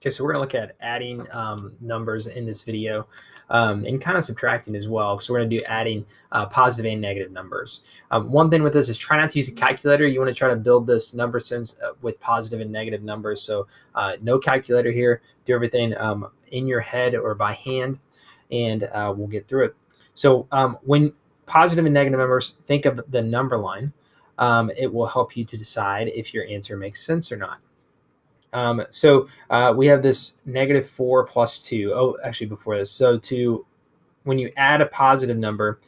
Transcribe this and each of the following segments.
Okay, so we're going to look at adding numbers in this video and kind of subtracting as well. So we're going to do adding positive and negative numbers. One thing with this is try not to use a calculator. You want to try to build this number sense with positive and negative numbers. So no calculator here. Do everything in your head or by hand, and we'll get through it. So when positive and negative numbers, think of the number line. It will help you to decide if your answer makes sense or not. So we have this -4 plus 2. Oh, actually before this. So when you add a positive number,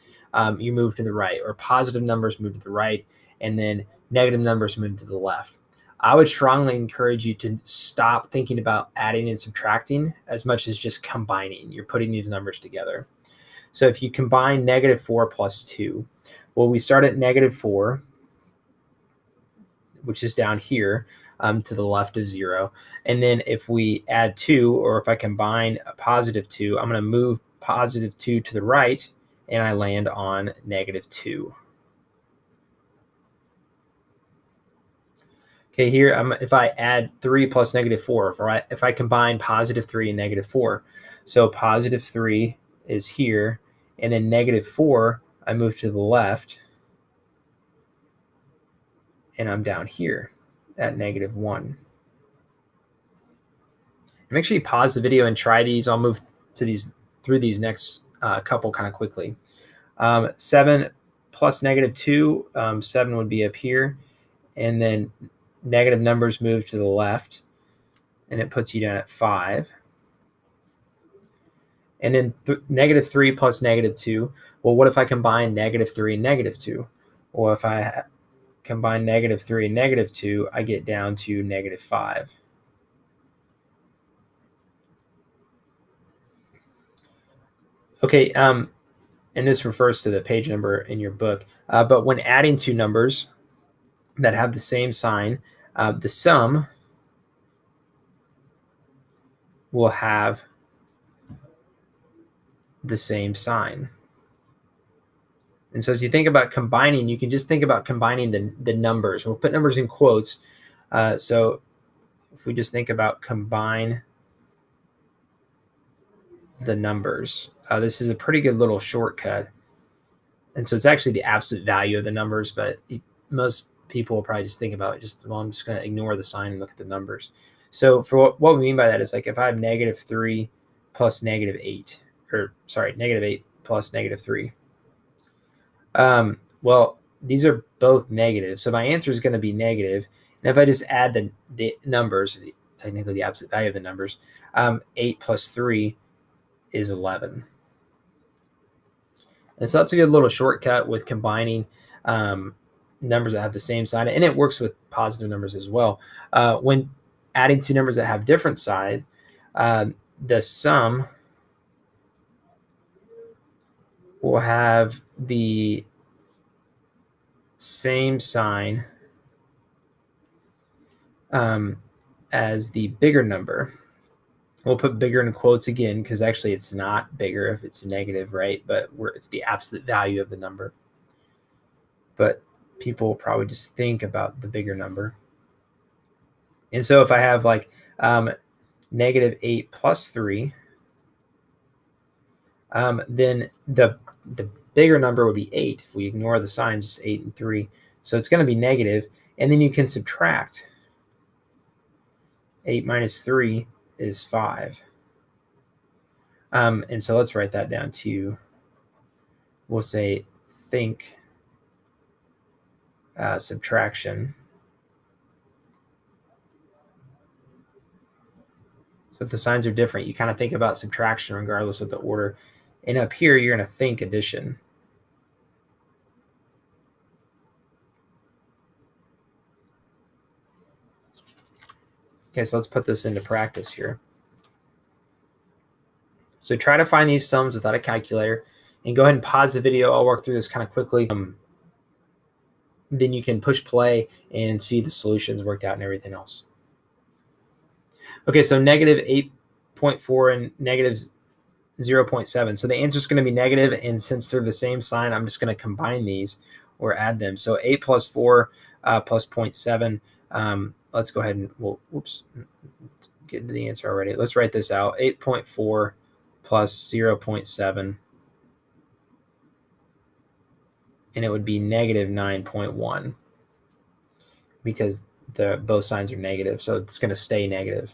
you move to the right, or positive numbers move to the right, and then negative numbers move to the left. I would strongly encourage you to stop thinking about adding and subtracting as much as just combining. You're putting these numbers together. So if you combine -4 plus 2, well, we start at -4, which is down here to the left of 0. And then if we add 2, or if I combine a positive 2, I'm going to move positive 2 to the right, and I land on -2. Okay, here if I add 3 plus -4, if I combine positive 3 and -4, so positive 3 is here, and then -4, I move to the left, and I'm down here at -1. Make sure you pause the video and try these. I'll move through these next couple kind of quickly. 7 plus -2, 7 would be up here, and then negative numbers move to the left, and it puts you down at 5. And then -3 plus -2. Well, what if I combine -3 and -2? Well, if I combine -3 and -2, I get down to -5. Okay, and this refers to the page number in your book. But when adding two numbers that have the same sign, the sum will have the same sign. And so as you think about combining, you can just think about combining the numbers. We'll put numbers in quotes. So if we just think about combine the numbers, this is a pretty good little shortcut. And so it's actually the absolute value of the numbers, but most people will probably just think about it, well, I'm just going to ignore the sign and look at the numbers. So for what we mean by that is, like, if I have -3 plus -8, or sorry, -8 plus -3. Well, these are both negative, so my answer is going to be negative. And if I just add the numbers, technically the absolute value of the numbers, 8 plus 3 is 11. And so that's a good little shortcut with combining numbers that have the same sign, and it works with positive numbers as well. When adding two numbers that have different sign, the sum will have the same sign as the bigger number. We'll put bigger in quotes again, because actually it's not bigger if it's negative, right? But it's the absolute value of the number. But people will probably just think about the bigger number. And so if I have like -8 plus 3, then the bigger number would be 8. If we ignore the signs, just 8 and 3. So it's going to be negative. And then you can subtract. 8 minus 3 is 5. And so let's write that down too. We'll say think subtraction. So if the signs are different, you kind of think about subtraction regardless of the order. And up here, you're going to think addition. Okay, so let's put this into practice here. So try to find these sums without a calculator, and go ahead and pause the video. I'll work through this kind of quickly. Then you can push play and see the solutions worked out and everything else. Okay, so -8.4 and -0.7. So the answer is going to be negative, and since they're the same sign, I'm just going to combine these or add them. So 8 plus 4 plus 0.7. Let's go ahead and, getting to the answer already. Let's write this out. 8.4 plus 0.7. And it would be negative 9.1 because both signs are negative. So it's going to stay negative.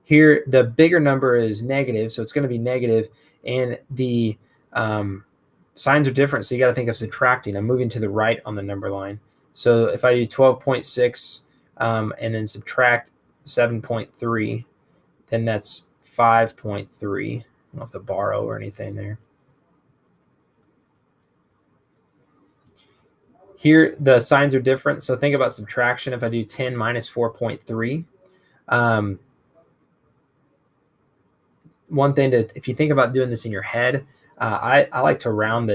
Here, the bigger number is negative, so it's going to be negative, and the signs are different, so you got to think of subtracting. I'm moving to the right on the number line. So if I do 12.6 and then subtract 7.3, then that's 5.3. I don't have to borrow or anything there. Here, the signs are different, so think about subtraction. If I do 10 minus 4.3, one thing if you think about doing this in your head, I like to round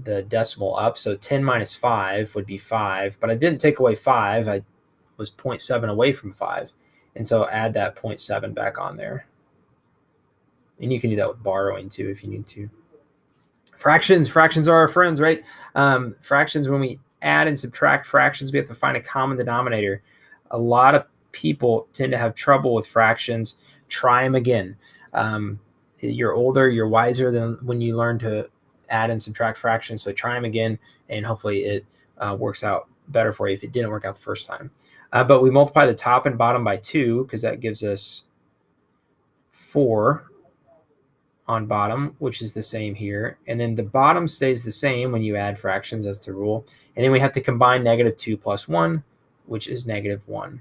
the decimal up. So 10 minus 5 would be 5, but I didn't take away 5. I was 0.7 away from 5. And so add that 0.7 back on there. And you can do that with borrowing too if you need to. Fractions are our friends, right? Fractions, when we add and subtract fractions, we have to find a common denominator. A lot of people tend to have trouble with fractions. Try them again. You're older, you're wiser than when you learn to add and subtract fractions. So try them again, and hopefully it works out better for you if it didn't work out the first time. But we multiply the top and bottom by 2 because that gives us 4 on bottom, which is the same here. And then the bottom stays the same when you add fractions. That's the rule. And then we have to combine negative 2 plus 1, which is negative 1.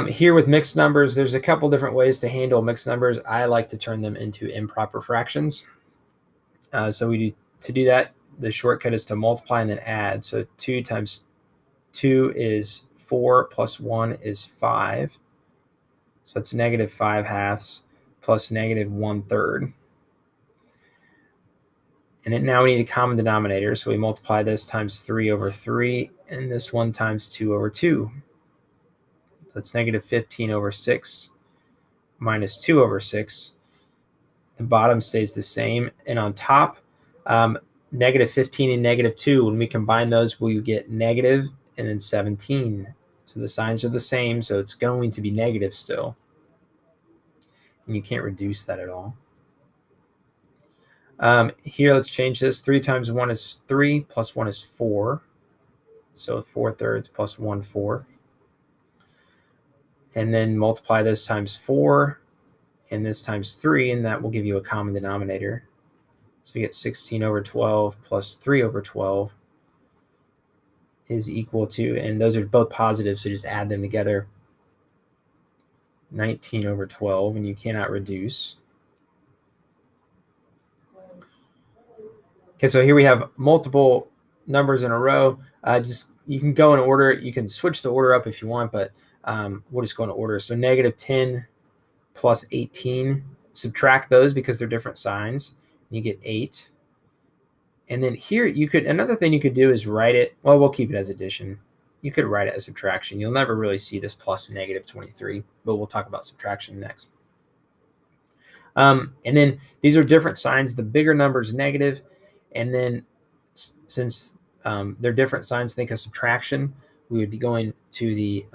Here with mixed numbers, there's a couple different ways to handle mixed numbers. I like to turn them into improper fractions. So to do that, the shortcut is to multiply and then add. So 2 times 2 is 4 plus 1 is 5. So it's negative 5/2 plus negative 1/3. And then now we need a common denominator. So we multiply this times 3 over 3 and this one times 2 over 2. So it's negative 15 over 6 minus 2 over 6. The bottom stays the same. And on top, negative 15 and negative 2, when we combine those, we get negative and then 17. So the signs are the same, so it's going to be negative still. And you can't reduce that at all. Here, let's change this. 3 times 1 is 3, plus 1 is 4. So 4/3 plus 1/4. And then multiply this times 4 and this times 3, and that will give you a common denominator. So you get 16 over 12 plus 3 over 12 is equal to, and those are both positive, so just add them together, 19 over 12, and you cannot reduce. Okay, so here we have multiple numbers in a row. You can go in order. You can switch the order up if you want, but we'll just go in order. So negative 10 plus 18, subtract those because they're different signs. You get 8. And then here another thing you could do is write it. Well, we'll keep it as addition. You could write it as subtraction. You'll never really see this plus negative 23, but we'll talk about subtraction next. And then these are different signs. The bigger number is negative. And then since they're different signs, think of subtraction. We would be going to the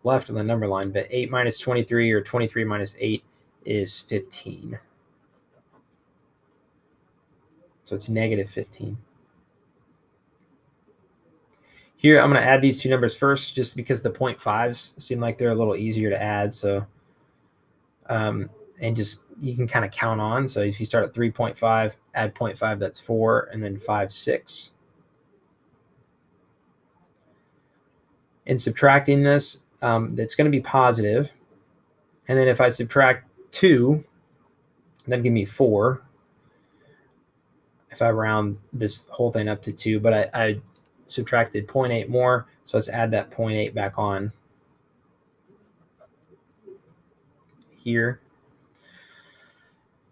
left of the number line, but 8 minus 23 or 23 minus 8 is 15. So it's negative 15. Here, I'm going to add these two numbers first just because the 0.5s seem like they're a little easier to add. So, and just you can kind of count on. So if you start at 3.5, add 0.5, that's 4, and then 5, 6. In subtracting this, it's going to be positive. And then if I subtract 2, that'd give me 4. If I round this whole thing up to 2, but I subtracted 0.8 more, so let's add that 0.8 back on here.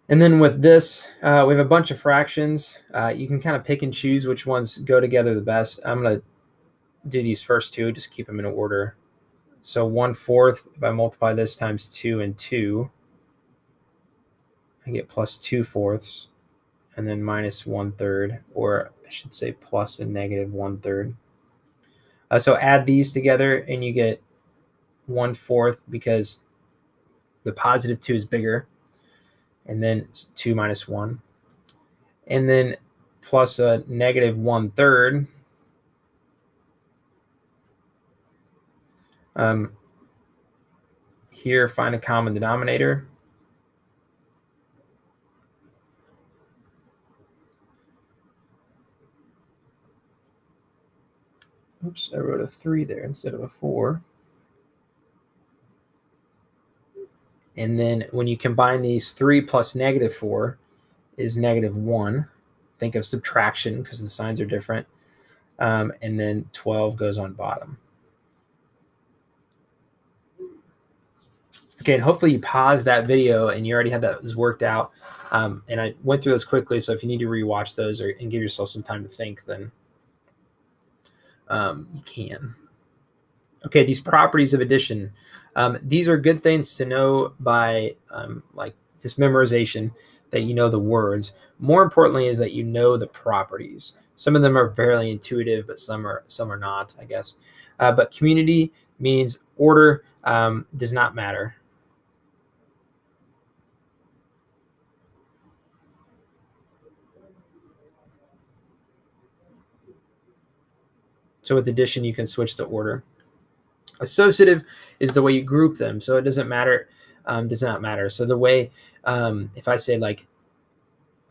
And then with this, we have a bunch of fractions. You can kind of pick and choose which ones go together the best. I'm going to do these first two, just keep them in order. So 1/4, if I multiply this times 2 and 2, I get plus 2/4, and then minus 1/3, or I should say plus and negative 1/3. So add these together and you get 1/4 because the positive 2 is bigger. And then 2 minus 1. And then plus a negative 1/3. Here, find a common denominator. Oops, I wrote a 3 there instead of a 4. And then when you combine these, 3 plus negative 4 is negative 1. Think of subtraction because the signs are different. And then 12 goes on bottom. Okay, and hopefully you paused that video and you already had those worked out. And I went through those quickly, so if you need to rewatch those and give yourself some time to think, then you can. Okay, these properties of addition. These are good things to know by like just memorization, that you know the words. More importantly is that you know the properties. Some of them are fairly intuitive, but some are not, I guess. But community means order does not matter. So with addition, you can switch the order. Associative is the way you group them. So it doesn't matter, does not matter. So the way, if I say like,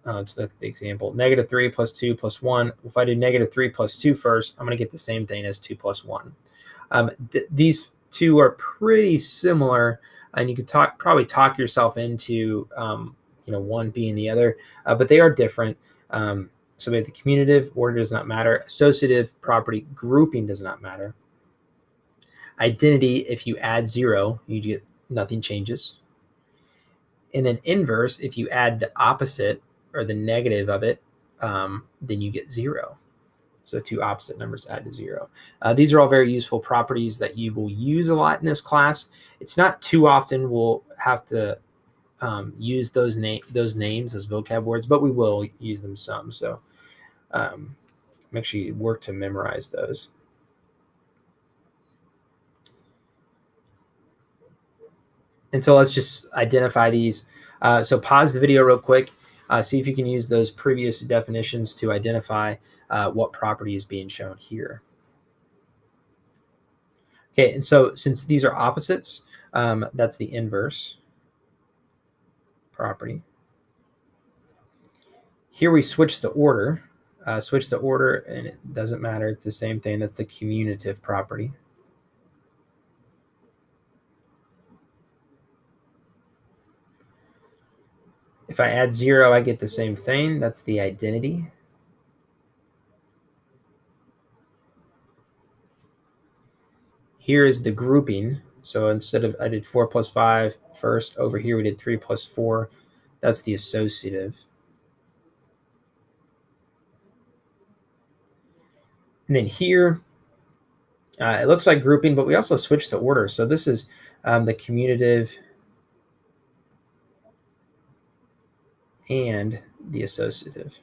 let's look at the example, negative 3 plus 2 plus 1. If I do negative 3 plus 2 first, I'm going to get the same thing as 2 plus 1. These two are pretty similar, and you could probably talk yourself into, one being the other, but they are different. So we have the commutative, order does not matter. Associative, property grouping does not matter. Identity, if you add 0, you get nothing changes. And then inverse, if you add the opposite or the negative of it, then you get 0. So two opposite numbers add to 0. These are all very useful properties that you will use a lot in this class. It's not too often we'll have to use those names, those vocab words, but we will use them some. So make sure you work to memorize those. And so let's just identify these. So pause the video real quick. See if you can use those previous definitions to identify what property is being shown here. Okay, and so since these are opposites, that's the inverse property. Here we switch the order. And it doesn't matter. It's the same thing. That's the commutative property. If I add 0, I get the same thing. That's the identity. Here is the grouping. So instead of, I did 4 plus 5 first. Over here, we did 3 plus 4. That's the associative. And then here, it looks like grouping, but we also switched the order. So this is the commutative and the associative.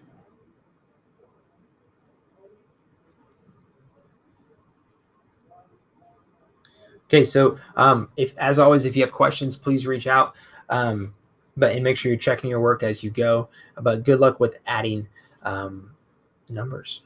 Okay, so as always, if you have questions, please reach out. And make sure you're checking your work as you go. But good luck with adding numbers.